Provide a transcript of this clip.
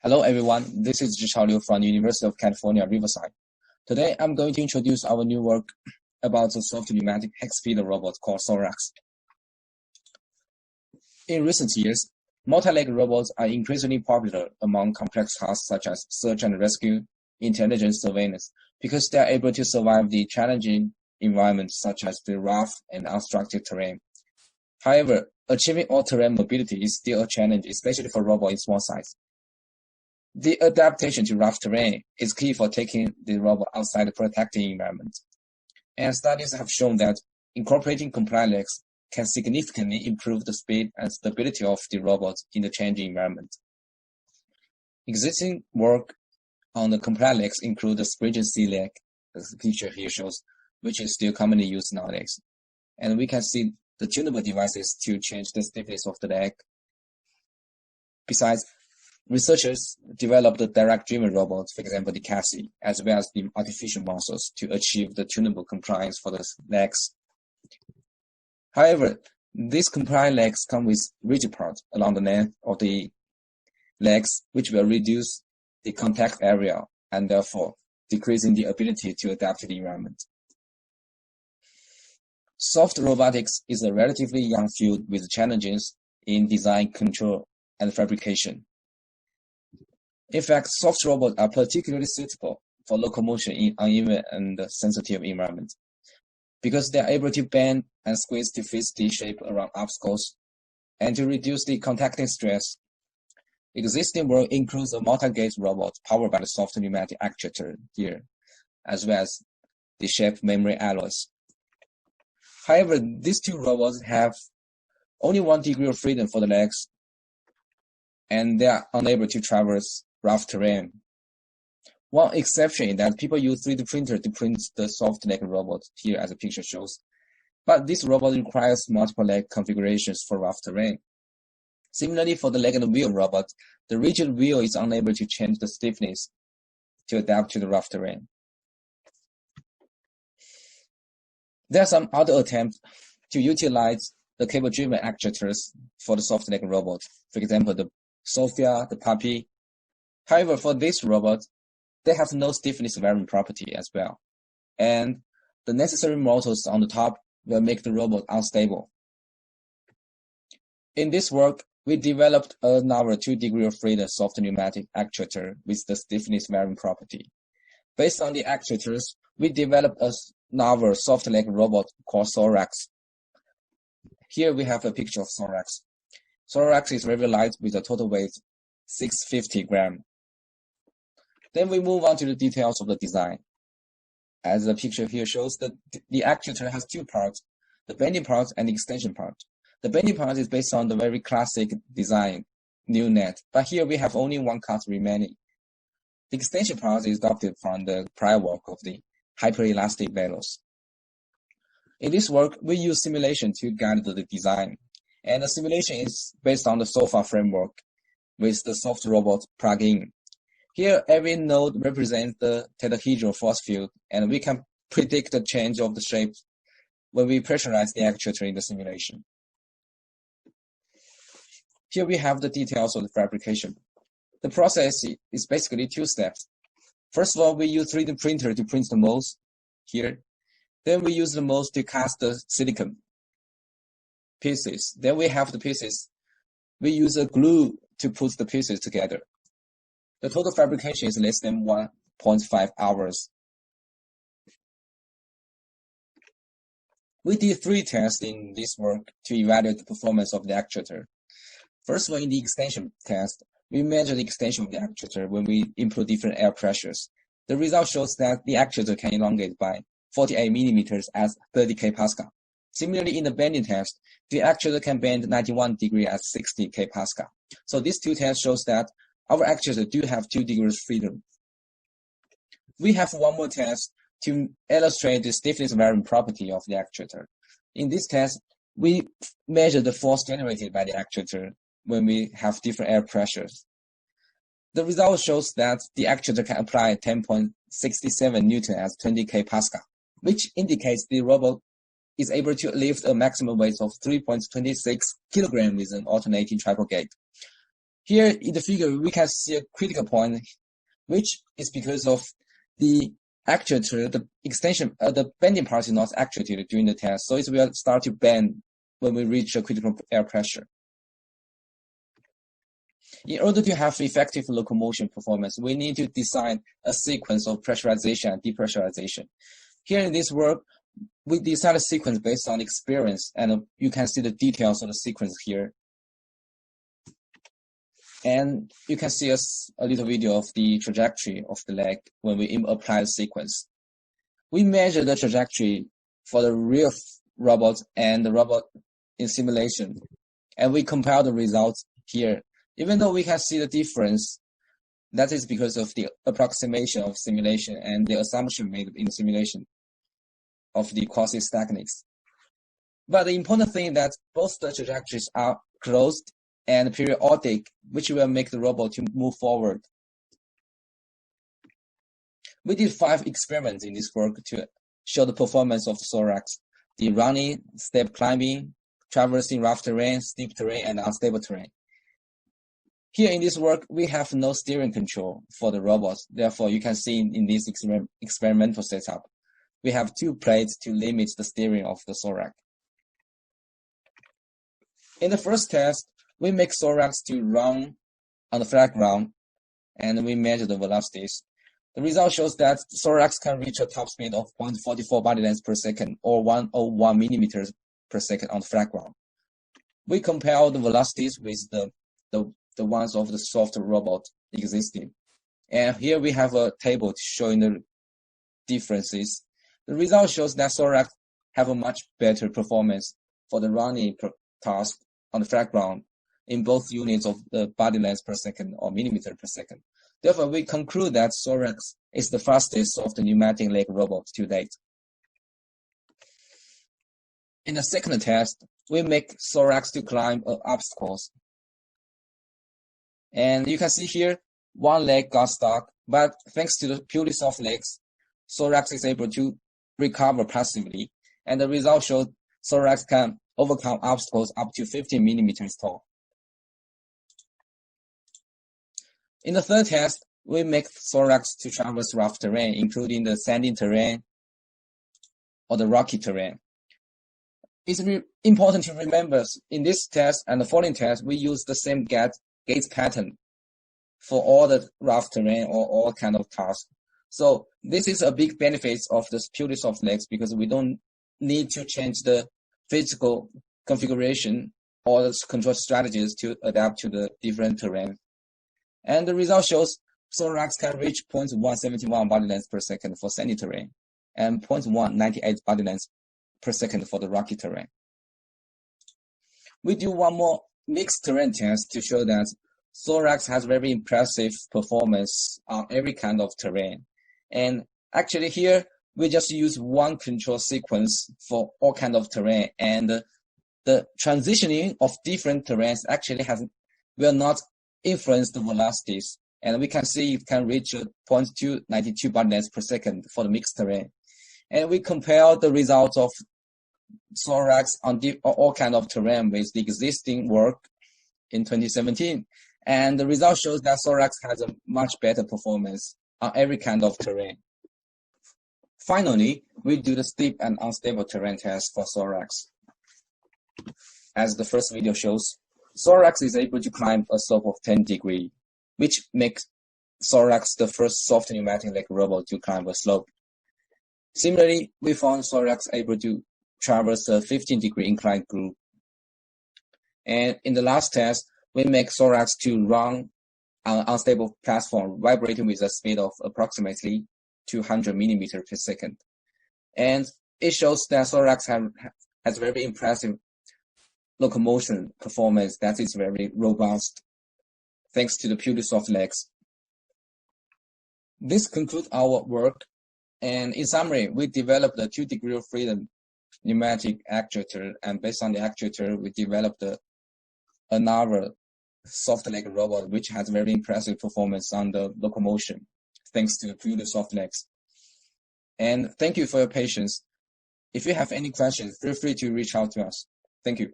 Hello everyone, this is Zhichao from the University of California, Riverside. Today I'm going to introduce our new work about the soft pneumatic hex-feeder robot called SoRX. In recent years, multi-leg robots are increasingly popular among complex tasks such as search and rescue, intelligence surveillance, because they are able to survive the challenging environments such as the rough and unstructured terrain. However, achieving all-terrain mobility is still a challenge, especially for robots in small size. The adaptation to rough terrain is key for taking the robot outside the protected environment. And studies have shown that incorporating compliant legs can significantly improve the speed and stability of the robot in the changing environment. Existing work on the compliant legs include the spring C leg, as the picture here shows, which is still commonly used nowadays. And we can see the tunable devices to change the stiffness of the leg. Besides, researchers developed the direct-driven robots, for example, the Cassie, as well as the artificial muscles to achieve the tunable compliance for the legs. However, these compliant legs come with rigid parts along the length of the legs, which will reduce the contact area and therefore decreasing the ability to adapt to the environment. Soft robotics is a relatively young field with challenges in design, control, and fabrication. In fact, soft robots are particularly suitable for locomotion in uneven and sensitive environments because they are able to bend and squeeze to fit the shape around obstacles and to reduce the contacting stress. Existing work includes a multi-gate robot powered by the soft pneumatic actuator here, as well as the shape memory alloys. However, these two robots have only 1 degree of freedom for the legs, and they are unable to traverse rough terrain. One exception is that people use 3D printer to print the soft leg robot here as the picture shows. But this robot requires multiple leg configurations for rough terrain. Similarly, for the leg and wheel robot, the rigid wheel is unable to change the stiffness to adapt to the rough terrain. There are some other attempts to utilize the cable-driven actuators for the soft leg robot. For example, the Sophia, the Puppy. However, for this robot, they have no stiffness varying property as well. And the necessary motors on the top will make the robot unstable. In this work, we developed a novel 2 degree of freedom soft pneumatic actuator with the stiffness varying property. Based on the actuators, we developed a novel soft leg robot called SoRX. Here we have a picture of SoRX. SoRX is very light with a total weight 650 grams. Then we move on to the details of the design. As the picture here shows, the actuator has 2 parts, the bending part and the extension part. The bending part is based on the very classic design, new net, but here we have only 1 cut remaining. The extension part is adopted from the prior work of the hyperelastic bellows. In this work, we use simulation to guide the design, and the simulation is based on the SOFA framework with the soft robot plug-in. Here, every node represents the tetrahedral force field, and we can predict the change of the shape when we pressurize the actuator in the simulation. Here we have the details of the fabrication. The process is basically 2 steps. First of all, we use 3D printer to print the molds here. Then we use the molds to cast the silicon pieces. Then we have the pieces. We use a glue to put the pieces together. The total fabrication is less than 1.5 hours. We did 3 tests in this work to evaluate the performance of the actuator. First of all, in the extension test, we measure the extension of the actuator when we input different air pressures. The result shows that the actuator can elongate by 48 millimeters at 30 kPa. Similarly, in the bending test, the actuator can bend 91 degrees at 60 kPa. So these 2 tests shows that our actuator do have 2 degrees freedom. We have one more test to illustrate the stiffness varying property of the actuator. In this test, we measure the force generated by the actuator when we have different air pressures. The result shows that the actuator can apply 10.67 Newton at 20 kPa, which indicates the robot is able to lift a maximum weight of 3.26 kg with an alternating triple gate. Here in the figure, we can see a critical point, which is because of the actuator, the extension, the bending part is not actuated during the test, so it will start to bend when we reach a critical air pressure. In order to have effective locomotion performance, we need to design a sequence of pressurization and depressurization. Here in this work, we design a sequence based on experience, and you can see the details of the sequence here. And you can see a little video of the trajectory of the leg when we apply the sequence. We measure the trajectory for the real robot and the robot in simulation, and we compare the results here. Even though we can see the difference, that is because of the approximation of simulation and the assumption made in the simulation of the quasi-static techniques. But the important thing is that both the trajectories are closed and periodic, which will make the robot to move forward. We did 5 experiments in this work to show the performance of the SoRX: the running, step climbing, traversing rough terrain, steep terrain, and unstable terrain. Here in this work, we have no steering control for the robots. Therefore, you can see in this experimental setup, we have 2 plates to limit the steering of the SoRX. In the first test, we make SoRX to run on the flat ground, and we measure the velocities. The result shows that SoRX can reach a top speed of 0.44 body lengths per second, or 101 millimeters per second on the flat ground. We compare the velocities with the ones of the soft robot existing. And here we have a table showing the differences. The result shows that SoRX have a much better performance for the running task on the flat ground in both units of the body length per second or millimeter per second. Therefore, we conclude that SoRX is the fastest soft pneumatic leg robot to date. In the second test, we make SoRX to climb obstacles. And you can see here, one leg got stuck, but thanks to the purely soft legs, SoRX is able to recover passively. And the result shows SoRX can overcome obstacles up to 15 millimeters tall. In the third test, we make SoRX to traverse rough terrain, including the sandy terrain or the rocky terrain. It's important to remember in this test and the following test, we use the same gait pattern for all the rough terrain or all kind of tasks. So this is a big benefit of the purely soft legs because we don't need to change the physical configuration or the control strategies to adapt to the different terrain. And the result shows SoRX can reach 0.171 body lengths per second for sandy terrain and 0.198 body lengths per second for the rocky terrain. We do one more mixed terrain test to show that SoRX has very impressive performance on every kind of terrain. And actually here, we just use one control sequence for all kind of terrain, and the transitioning of different terrains actually will not influence the velocities. And we can see it can reach 0.292 body lengths per second for the mixed terrain. And we compare the results of SoRX on all kind of terrain with the existing work in 2017. And the result shows that SoRX has a much better performance on every kind of terrain. Finally, we do the steep and unstable terrain test for SoRX. As the first video shows, SoRX is able to climb a slope of 10 degrees, which makes SoRX the first soft pneumatic leg robot to climb a slope. Similarly, we found SoRX able to traverse a 15-degree inclined groove. And in the last test, we make SoRX to run on an unstable platform, vibrating with a speed of approximately 200 millimeters per second. And it shows that SoRX has very impressive locomotion performance that is very robust, thanks to the purely soft legs. This concludes our work. And in summary, we developed a 2 degree of freedom pneumatic actuator, and based on the actuator, we developed another soft leg robot, which has very impressive performance on the locomotion, thanks to the purely soft legs. And thank you for your patience. If you have any questions, feel free to reach out to us. Thank you.